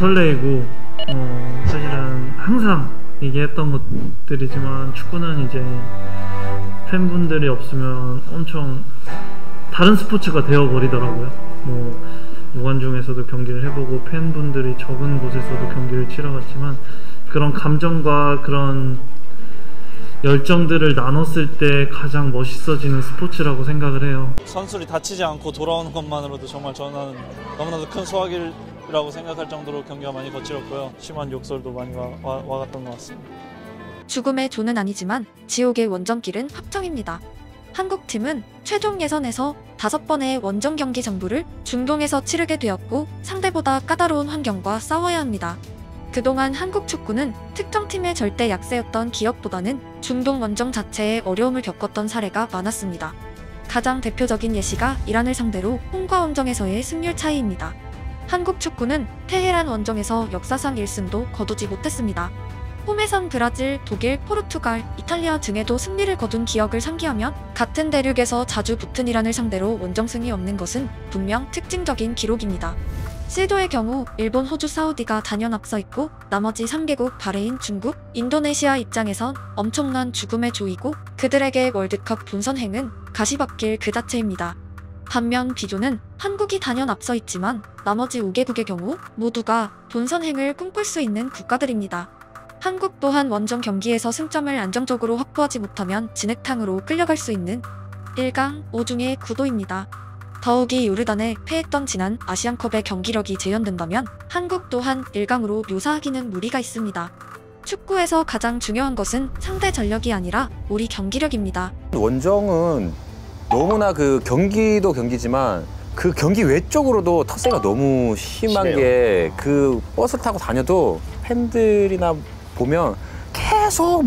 설레이고 사실은 항상 얘기했던 것들이지만 축구는 이제 팬분들이 없으면 엄청 다른 스포츠가 되어버리더라고요. 무관중에서도 경기를 해보고 팬분들이 적은 곳에서도 경기를 치러봤지만 그런 감정과 그런 열정들을 나눴을 때 가장 멋있어지는 스포츠라고 생각을 해요. 선수들이 다치지 않고 돌아오는 것만으로도 정말 저는 너무나도 큰 소확이라고 생각할 정도로 경기가 많이 거칠었고요. 심한 욕설도 많이 와갔던 것 같습니다. 죽음의 조는 아니지만 지옥의 원정길은 확정입니다. 한국팀은 최종 예선에서 5번의 원정 경기 전부를 중동에서 치르게 되었고 상대보다 까다로운 환경과 싸워야 합니다. 그동안 한국 축구는 특정 팀의 절대 약세였던 기억보다는 중동 원정 자체에 어려움을 겪었던 사례가 많았습니다. 가장 대표적인 예시가 이란을 상대로 홈과 원정에서의 승률 차이입니다. 한국 축구는 테헤란 원정에서 역사상 1승도 거두지 못했습니다. 홈에선 브라질, 독일, 포르투갈, 이탈리아 등에도 승리를 거둔 기억을 상기하면 같은 대륙에서 자주 붙은 이란을 상대로 원정승이 없는 것은 분명 특징적인 기록입니다. 시도의 경우 일본, 호주, 사우디가 단연 앞서 있고 나머지 3개국 바레인, 중국, 인도네시아 입장에선 엄청난 죽음의 조이고 그들에게 월드컵 본선행은 가시밭길 그 자체입니다. 반면 B조는 한국이 단연 앞서 있지만 나머지 5개국의 경우 모두가 본선행을 꿈꿀 수 있는 국가들입니다. 한국 또한 원정 경기에서 승점을 안정적으로 확보하지 못하면 진흙탕으로 끌려갈 수 있는 1강 5중의 구도입니다. 더욱이 요르단에 패했던 지난 아시안컵의 경기력이 재현된다면 한국 또한 1강으로 묘사하기는 무리가 있습니다. 축구에서 가장 중요한 것은 상대 전력이 아니라 우리 경기력입니다. 원정은 너무나 그 경기도 경기지만 그 경기 외적으로도 텃세가 너무 심한 게 그 버스 타고 다녀도 팬들이나 보면 계속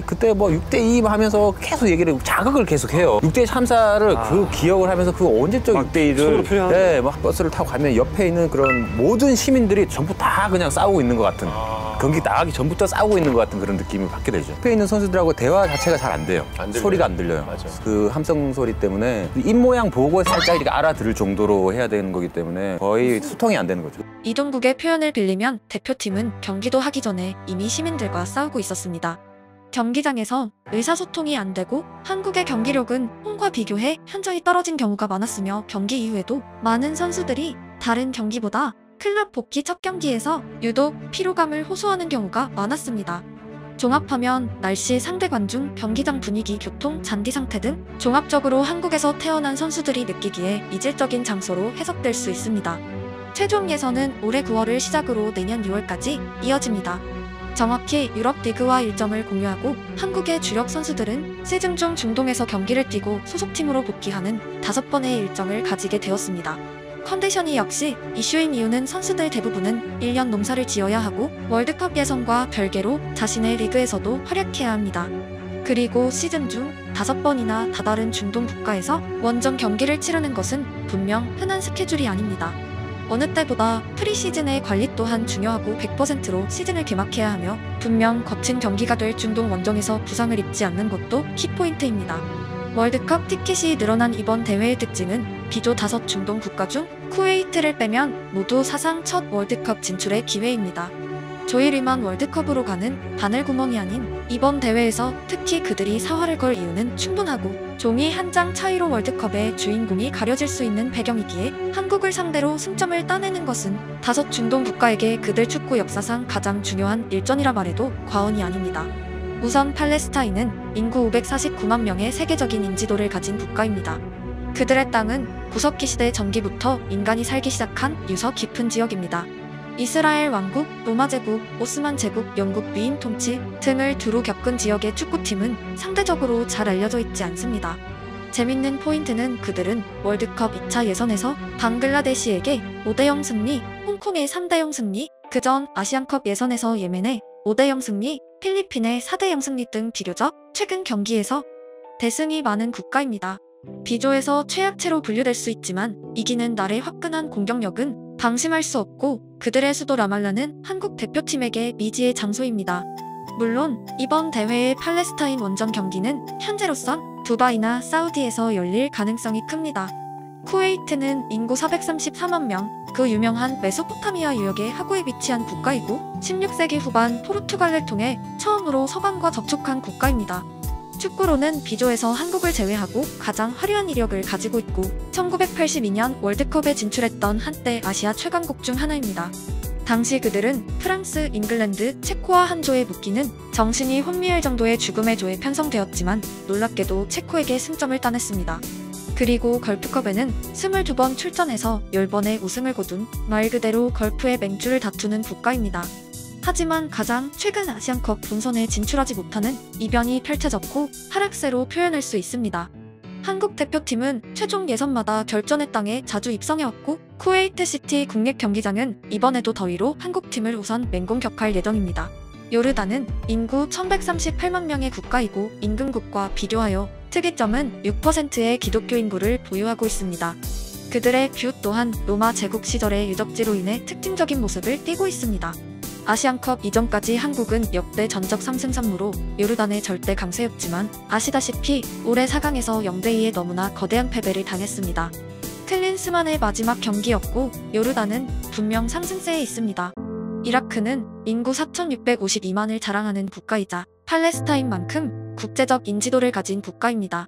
그때 6대2 하면서 계속 얘기를 자극을 계속 해요. 6대2 참사를 그 기억을 하면서 그 언제적 6대2를 네, 막 버스를 타고 가면 옆에 있는 그런 모든 시민들이 전부 다 그냥 싸우고 있는 것 같은 경기 나가기 전부터 싸우고 있는 것 같은 그런 느낌을 받게 되죠. 옆에 있는 선수들하고 대화 자체가 잘 안 돼요. 소리가 안 들려요. 맞아. 그 함성 소리 때문에 입 모양 보고 살짝 이렇게 알아들을 정도로 해야 되는 거기 때문에 거의 소통이 안 되는 거죠. 이동국의 표현을 빌리면 대표팀은 경기도 하기 전에 이미 시민들과 싸우고 있었습니다. 경기장에서 의사소통이 안 되고 한국의 경기력은 홈과 비교해 현저히 떨어진 경우가 많았으며 경기 이후에도 많은 선수들이 다른 경기보다 클럽 복귀 첫 경기에서 유독 피로감을 호소하는 경우가 많았습니다. 종합하면 날씨, 상대 관중, 경기장 분위기, 교통, 잔디 상태 등 종합적으로 한국에서 태어난 선수들이 느끼기에 이질적인 장소로 해석될 수 있습니다. 최종 예선은 올해 9월을 시작으로 내년 6월까지 이어집니다. 정확히 유럽 리그와 일정을 공유하고 한국의 주력 선수들은 시즌 중 중동에서 경기를 뛰고 소속팀으로 복귀하는 5번의 일정을 가지게 되었습니다. 컨디션이 역시 이슈인 이유는 선수들 대부분은 1년 농사를 지어야 하고 월드컵 예선과 별개로 자신의 리그에서도 활약해야 합니다. 그리고 시즌 중 5번이나 다다른 중동 국가에서 원정 경기를 치르는 것은 분명 흔한 스케줄이 아닙니다. 어느 때보다 프리시즌의 관리 또한 중요하고 100%로 시즌을 개막해야 하며 분명 거친 경기가 될 중동 원정에서 부상을 입지 않는 것도 키포인트입니다. 월드컵 티켓이 늘어난 이번 대회의 특징은 B조 5 중동 국가 중 쿠웨이트를 빼면 모두 사상 첫 월드컵 진출의 기회입니다. 조일위만 월드컵으로 가는 바늘구멍이 아닌 이번 대회에서 특히 그들이 사활을 걸 이유는 충분하고 종이 한 장 차이로 월드컵의 주인공이 가려질 수 있는 배경이기에 한국을 상대로 승점을 따내는 것은 5 중동 국가에게 그들 축구 역사상 가장 중요한 일전이라 말해도 과언이 아닙니다. 우선 팔레스타인은 인구 549만 명의 세계적인 인지도를 가진 국가입니다. 그들의 땅은 구석기 시대 전기부터 인간이 살기 시작한 유서 깊은 지역입니다. 이스라엘 왕국, 로마 제국, 오스만 제국, 영국 위인 통치 등을 두루 겪은 지역의 축구팀은 상대적으로 잘 알려져 있지 않습니다. 재밌는 포인트는 그들은 월드컵 2차 예선에서 방글라데시에게 5대0 승리, 홍콩의 3대0 승리, 그전 아시안컵 예선에서 예멘에 5대0 승리, 필리핀의 4대0 승리 등 비교적 최근 경기에서 대승이 많은 국가입니다. B조에서 최약체로 분류될 수 있지만 이기는 날의 화끈한 공격력은 방심할 수 없고 그들의 수도 라말라는 한국 대표팀에게 미지의 장소입니다. 물론 이번 대회의 팔레스타인 원정 경기는 현재로선 두바이나 사우디에서 열릴 가능성이 큽니다. 쿠웨이트는 인구 434만 명, 그 유명한 메소포타미아 유역의 하구에 위치한 국가이고 16세기 후반 포르투갈을 통해 처음으로 서방과 접촉한 국가입니다. 축구로는 B조에서 한국을 제외하고 가장 화려한 이력을 가지고 있고 1982년 월드컵에 진출했던 한때 아시아 최강국 중 하나입니다. 당시 그들은 프랑스, 잉글랜드, 체코와 한 조에 묶이는 정신이 혼미할 정도의 죽음의 조에 편성되었지만 놀랍게도 체코에게 승점을 따냈습니다. 그리고 걸프컵에는 22번 출전해서 10번의 우승을 거둔 말 그대로 걸프의 맹주를 다투는 국가입니다. 하지만 가장 최근 아시안컵 본선에 진출하지 못하는 이변이 펼쳐졌고 하락세로 표현할 수 있습니다. 한국 대표팀은 최종 예선마다 결전의 땅에 자주 입성해왔고 쿠웨이트 시티 국립 경기장은 이번에도 더위로 한국팀을 우선 맹공격할 예정입니다. 요르단은 인구 1138만 명의 국가이고 임금국과 비교하여 특이점은 6%의 기독교 인구를 보유하고 있습니다. 그들의 뷰 또한 로마 제국 시절의 유적지로 인해 특징적인 모습을 띠고 있습니다. 아시안컵 이전까지 한국은 역대 전적 3승 3무로 요르단의 절대 강세였지만 아시다시피 올해 4강에서 0대2의 너무나 거대한 패배를 당했습니다. 클린스만의 마지막 경기였고 요르단은 분명 상승세에 있습니다. 이라크는 인구 4,652만을 자랑하는 국가이자 팔레스타인만큼 국제적 인지도를 가진 국가입니다.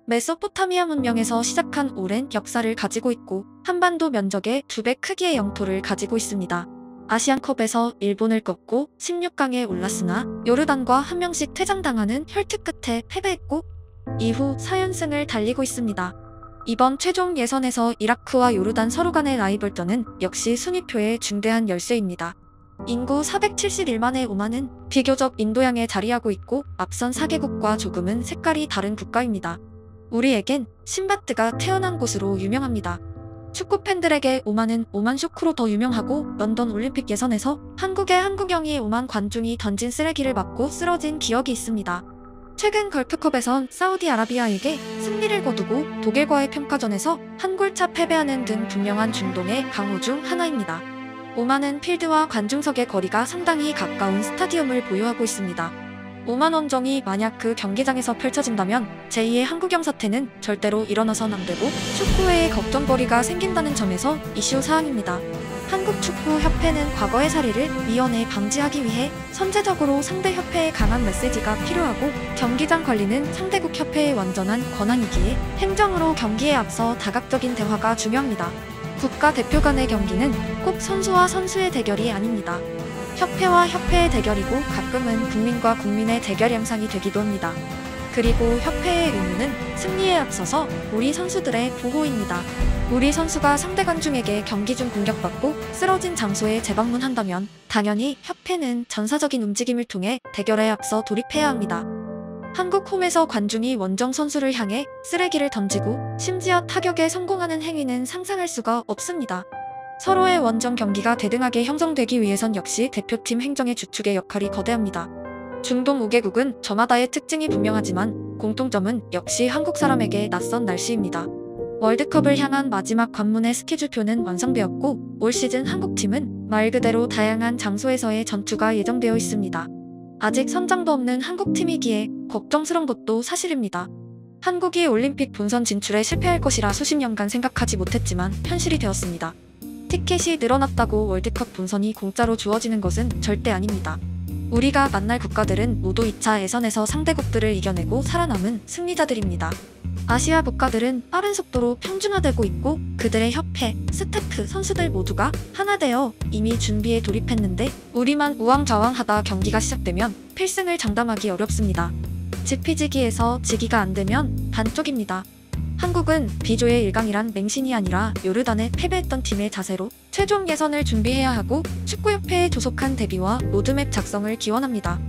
메소포타미아 문명에서 시작한 오랜 역사를 가지고 있고 한반도 면적의 2배 크기의 영토를 가지고 있습니다. 아시안컵에서 일본을 꺾고 16강에 올랐으나 요르단과 한 명씩 퇴장당하는 혈투 끝에 패배했고 이후 4연승을 달리고 있습니다. 이번 최종 예선에서 이라크와 요르단 서로 간의 라이벌전은 역시 순위표의 중대한 열쇠입니다. 인구 471만의 오만은 비교적 인도양에 자리하고 있고 앞선 4개국과 조금은 색깔이 다른 국가입니다. 우리에겐 신바트가 태어난 곳으로 유명합니다. 축구 팬들에게 오만은 오만 쇼크로 더 유명하고 런던 올림픽 예선에서 한국의 한국영이 오만 관중이 던진 쓰레기를 맞고 쓰러진 기억이 있습니다. 최근 걸프컵에선 사우디아라비아에게 승리를 거두고 독일과의 평가전에서 한 골차 패배하는 등 분명한 중동의 강호 중 하나입니다. 오만은 필드와 관중석의 거리가 상당히 가까운 스타디움을 보유하고 있습니다. 오만 원정이 만약 그 경기장에서 펼쳐진다면 제2의 한국영 사태는 절대로 일어나선 안 되고 축구회에 걱정거리가 생긴다는 점에서 이슈 사항입니다. 한국축구협회는 과거의 사례를 미연에 방지하기 위해 선제적으로 상대 협회에 강한 메시지가 필요하고 경기장 관리는 상대국 협회의 완전한 권한이기에 행정으로 경기에 앞서 다각적인 대화가 중요합니다. 국가대표 간의 경기는 꼭 선수와 선수의 대결이 아닙니다. 협회와 협회의 대결이고 가끔은 국민과 국민의 대결 양상이 되기도 합니다. 그리고 협회의 의무는 승리에 앞서서 우리 선수들의 보호입니다. 우리 선수가 상대 관중에게 경기 중 공격받고 쓰러진 장소에 재방문한다면 당연히 협회는 전사적인 움직임을 통해 대결에 앞서 돌입해야 합니다. 한국 홈에서 관중이 원정 선수를 향해 쓰레기를 던지고 심지어 타격에 성공하는 행위는 상상할 수가 없습니다. 서로의 원정 경기가 대등하게 형성되기 위해선 역시 대표팀 행정의 주축의 역할이 거대합니다. 중동 5개국은 저마다의 특징이 분명하지만 공통점은 역시 한국 사람에게 낯선 날씨입니다. 월드컵을 향한 마지막 관문의 스케줄표는 완성되었고 올 시즌 한국팀은 말 그대로 다양한 장소에서의 전투가 예정되어 있습니다. 아직 선장도 없는 한국팀이기에 걱정스러운 것도 사실입니다. 한국이 올림픽 본선 진출에 실패할 것이라 수십 년간 생각하지 못했지만 현실이 되었습니다. 티켓이 늘어났다고 월드컵 본선이 공짜로 주어지는 것은 절대 아닙니다. 우리가 만날 국가들은 모두 2차 예선에서 상대국들을 이겨내고 살아남은 승리자들입니다. 아시아 국가들은 빠른 속도로 평준화되고 있고 그들의 협회, 스태프, 선수들 모두가 하나 되어 이미 준비에 돌입했는데 우리만 우왕좌왕하다 경기가 시작되면 필승을 장담하기 어렵습니다. 지피지기에서 지기가 안 되면 반쪽입니다. 한국은 B조의 1강이란 맹신이 아니라 요르단에 패배했던 팀의 자세로 최종 예선을 준비해야 하고 축구협회에 조속한 대비와 로드맵 작성을 기원합니다.